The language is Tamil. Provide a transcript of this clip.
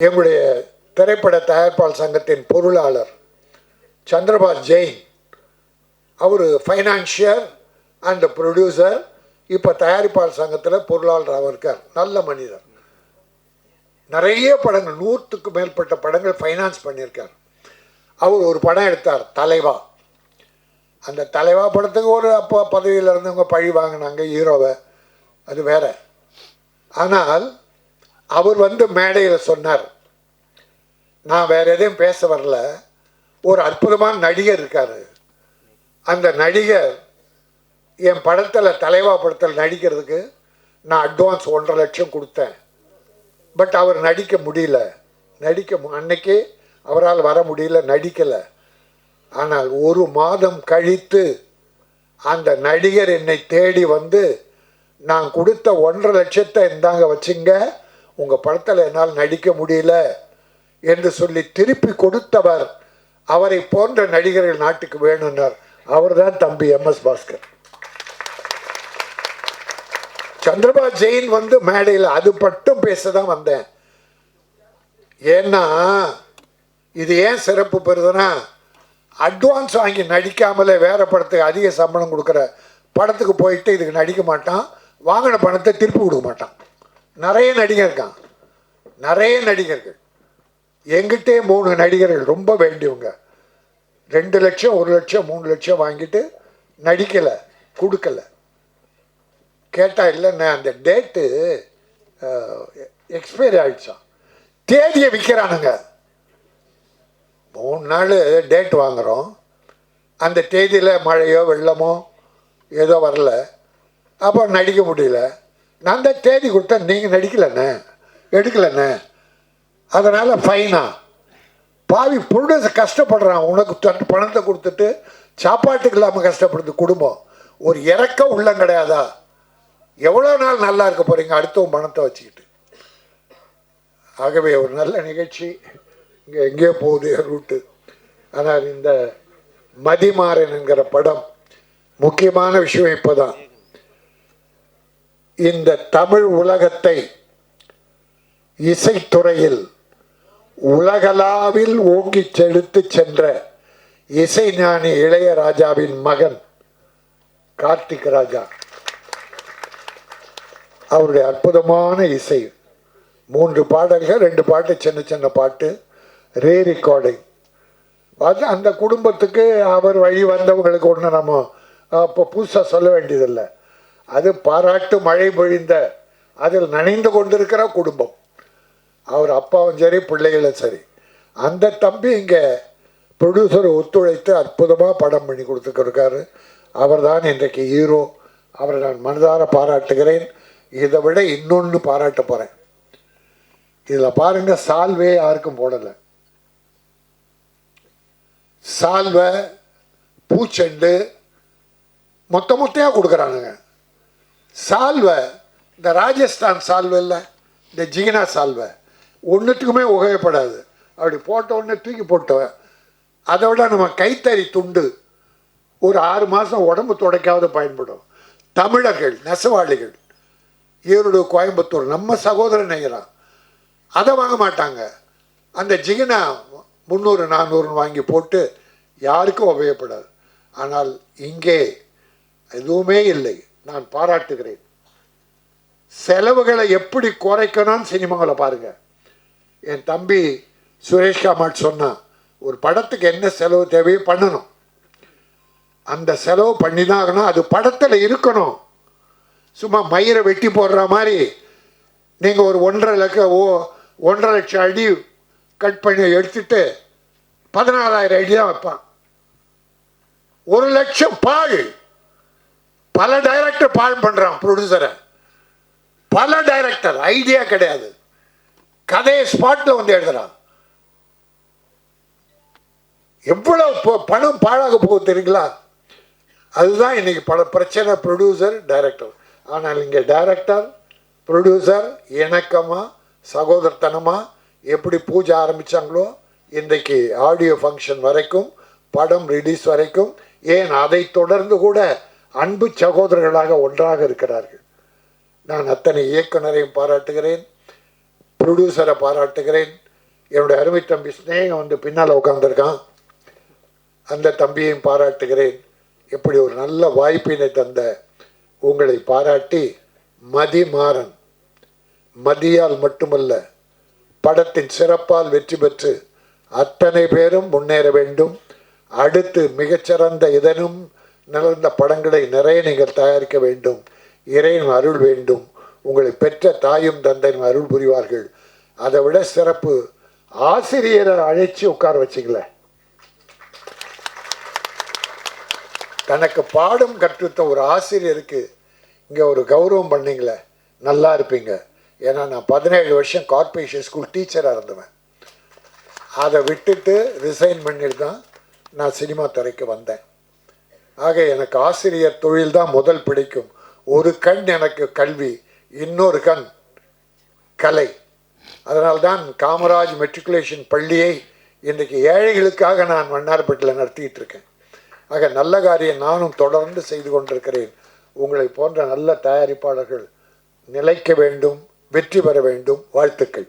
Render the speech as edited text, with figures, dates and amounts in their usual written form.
எங்களுடைய திரைப்பட தயாரிப்பாளர் சங்கத்தின் பொருளாளர் சந்திரபாஸ் ஜெயின், அவர் ஃபைனான்சியர் அண்ட் ப்ரொடியூசர், இப்போ தயாரிப்பாளர் சங்கத்தில் பொருளாளராக இருக்கார். நல்ல மனிதர். நிறைய படங்கள், 100க்கு மேற்பட்ட படங்கள் ஃபைனான்ஸ் பண்ணியிருக்கார். அவர் ஒரு படம் எடுத்தார், தலைவா. அந்த தலைவா படத்துக்கு ஒரு அப்போ பதவியில் இருந்தவங்க பழி வாங்கினாங்க ஹீரோவை, அது வேற. ஆனால் அவர் மேடையில் சொன்னார், நான் வேற எதையும் பேச வரல, ஒரு அற்புதமான நடிகர் இருக்கார், அந்த நடிகர் என் படத்தில் தலைவா படத்தில் நடிக்கிறதுக்கு நான் அட்வான்ஸ் 1.5 லட்சம் கொடுத்தேன். பட் அவர் நடிக்க முடியல, அன்னைக்கு அவரால் வர முடியல, நடிக்கலை. ஆனால் 1 மாதம் கழித்து அந்த நடிகர் என்னை தேடி வந்து, நான் கொடுத்த 1.5 லட்சத்தை இந்தாங்க வச்சுங்க, உங்கள் படத்தில் என்னால் நடிக்க முடியல என்று சொல்லி திருப்பி கொடுத்தவர். அவரை போன்ற நடிகர்கள் நாட்டுக்கு வேணும்னார். அவர் தான் தம்பி MS பாஸ்கர். சந்திரபாஸ் ஜெயின் மேடையில் அது மட்டும் பேச தான் வந்தேன். ஏன்னா இது ஏன் சிறப்பு பெறுதுன்னா, அட்வான்ஸ் வாங்கி நடிக்காமலே வேற படத்துக்கு அதிக சம்பளம் கொடுக்குற படத்துக்கு போயிட்டு இதுக்கு நடிக்க மாட்டான், வாங்கின பணத்தை திருப்பி கொடுக்க மாட்டான். நிறைய நடிகர் இருக்கான், நிறைய நடிகர்கள். எங்கிட்டே 3 நடிகர்கள் ரொம்ப வேண்டியவங்க 2 லட்சம் 1 லட்சம் 3 லட்சம் வாங்கிட்டு நடிக்கலை, கொடுக்கலை. கேட்டால் இல்லைண்ணே அந்த டேட்டு எக்ஸ்பைரி ஆகிடுச்சான், தேதியை விற்கிறானுங்க. 3 நாள் டேட் வாங்குகிறோம், அந்த தேதியில் மழையோ வெள்ளமோ ஏதோ வரல, அப்போ நடிக்க முடியல. நான் தான் தேதி கொடுத்தேன், நீங்கள் நடிக்கலண்ணே, எடுக்கலண்ணே, அதனால் ஃபைனா. பாவி ப்ரொடியூசர் கஷ்டப்படுறான், உனக்கு பணத்தை கொடுத்துட்டு சாப்பாட்டுக்கு இல்லாமல் கஷ்டப்படுது குடும்பம். ஒரு இறக்கம் உள்ளம் கிடையாதா? எவ்வளோ நாள் நல்லா இருக்க போகிறீங்க அடுத்தவங்க பணத்தை வச்சுக்கிட்டு? ஆகவே ஒரு நல்ல நிகழ்ச்சி. இங்கே எங்கேயோ போகுது ரூட்டு. ஆனால் இந்த மதிமாறன் என்கிற படம் முக்கியமான விஷயம். இப்போதான் இந்த தமிழ் உலகத்தை இசைத்துறையில் உலகளாவில் ஓங்கி செலுத்து சென்ற இசைஞானி இளையராஜாவின் மகன் கார்த்திக் ராஜா, அவருடைய அற்புதமான இசை. 3 பாடல்கள், 2 பாட்டு சின்ன சின்ன பாட்டு, ரீ ரெக்கார்டிங். அது அந்த குடும்பத்துக்கு அவர் வழி வந்தவங்களுக்கு ஒன்று நம்ம இப்போ புதுசாக சொல்ல வேண்டியதில்லை. அது பாராட்டு மழை பொழிந்த, அதில் நனைந்து கொண்டிருக்கிற குடும்பம். அவர் அப்பாவும் சரி, பிள்ளைகளும் சரி. அந்த தம்பி இங்கே ப்ரொடியூசர் ஒத்துழைத்து அற்புதமாக படம் பண்ணி கொடுத்துருக்காரு. அவர் தான் இன்றைக்கு ஹீரோ. அவரை நான் மனதார பாராட்டுகிறேன். இதை விட இன்னொன்று பாராட்ட போகிறேன். இதில் பாருங்கள், சால்வே யாருக்கும் போடலை. சால்வை, பூச்செண்டு மொத்தையாக கொடுக்குறானுங்க. சால்வை, இந்த ராஜஸ்தான் சால்வை இல்லை, இந்த ஜிகினா சால்வை ஒன்றுத்துக்குமே உபயோகப்படாது. அப்படி போட்ட உடனே தூக்கி போட்டவன். அதை விட நம்ம கைத்தறி துண்டு ஒரு 6 மாதம் உடம்பு துடைக்காவது பயன்படும். தமிழர்கள் நெசவாளிகள், ஈரோடு, கோயம்புத்தூர், நம்ம சகோதரன் நெய்கிறான், அதை வாங்க மாட்டாங்க. அந்த ஜிகினா 300-400 வாங்கி போட்டு யாருக்கும் உபயோகப்படாது. ஆனால் இங்கே எதுவுமே இல்லை. நான் பாராட்டுகிறேன். செலவுகளை எப்படி குறைக்கணும்னு சினிமாவில் பாருங்கள். என் தம்பி சுரேஷ் காமாட் சொன்னான், ஒரு படத்துக்கு என்ன செலவு தேவையோ பண்ணணும், அந்த செலவு பண்ணி தான் ஆகணும், அது படத்தில் இருக்கணும். சும்மா மயிரை வெட்டி போடுற மாதிரி நீங்கள் ஒரு 1.5 லட்சம் அடி கட் பண்ணி எடுத்துட்டு 14,000 அடி தான் வைப்பான். 1 லட்சம் பால். பல டைரக்டர் பால் பண்ணுறான் ப்ரொடியூசரை, பல டைரக்டர். ஐடியா கிடையாது, கதையை ஸ்பாட்டில் எழுதுறான். எவ்வளவு பணம் பாழாக போகுது தெரியுங்களா? அதுதான் இன்னைக்கு பல பிரச்சனை, ப்ரொடியூசர் டைரக்டர். ஆனால் இங்கே டைரக்டர் ப்ரொடியூசர் இணக்கமாக சகோதரத்தனமாக எப்படி பூஜை ஆரம்பித்தாங்களோ இன்றைக்கு ஆடியோ ஃபங்க்ஷன் வரைக்கும், படம் ரிலீஸ் வரைக்கும், ஏன் அதை தொடர்ந்து கூட அன்பு சகோதரர்களாக ஒன்றாக இருக்கிறார்கள். நான் அத்தனை இயக்குனரையும் பாராட்டுகிறேன், ப்ரொடியூசரை பாராட்டுகிறேன். என்னுடைய அருமை தம்பி ஸ்நேகம் வந்து பின்னால் உட்காந்துருக்கான். அந்த தம்பியையும் பாராட்டுகிறேன். எப்படி ஒரு நல்ல வாய்ப்பினை தந்த உங்களை பாராட்டி, மதிமாறன் மதியால் மட்டுமல்ல படத்தின் சிறப்பால் வெற்றி பெற்று அத்தனை பேரும் முன்னேற வேண்டும். அடுத்து மிகச்சிறந்த இதனும் நிறந்த படங்களை நிறைய நீங்கள் தயாரிக்க வேண்டும். இறைவன் அருள் வேண்டும். உங்களை பெற்ற தாயும் தந்தையும் அருள் புரிவார்கள். அதை விட சிறப்பு, ஆசிரியரை அழைச்சி உட்கார வச்சிக்கல. தனக்கு பாடம் கற்றுத்த ஒரு ஆசிரியருக்கு இங்கே ஒரு கௌரவம் பண்ணிங்களே, நல்லா இருப்பீங்க. ஏன்னா நான் 17 வருஷம் கார்ப்பரேஷன் ஸ்கூல் டீச்சராக இருந்தவன். அதை விட்டுட்டு ரிசைன் பண்ணிட்டு தான் நான் சினிமா துறைக்கு வந்தேன். ஆக எனக்கு ஆசிரியர் தொழில் தான் முதல் பிடிக்கும். ஒரு கண் எனக்கு கல்வி, இன்னொரு கண் கலை. அதனால்தான் காமராஜ் மெட்ரிகுலேஷன் பள்ளியை இன்றைக்கு ஏழைகளுக்காக நான் வண்ணாரப்பேட்டில் நடத்திட்டு இருக்கேன். ஆக நல்ல காரியம் நானும் தொடர்ந்து செய்து கொண்டிருக்கிறேன். உங்களை போன்ற நல்ல தயாரிப்பாளர்கள் நிலைக்க வேண்டும், வெற்றி பெற வேண்டும். வாழ்த்துக்கள்.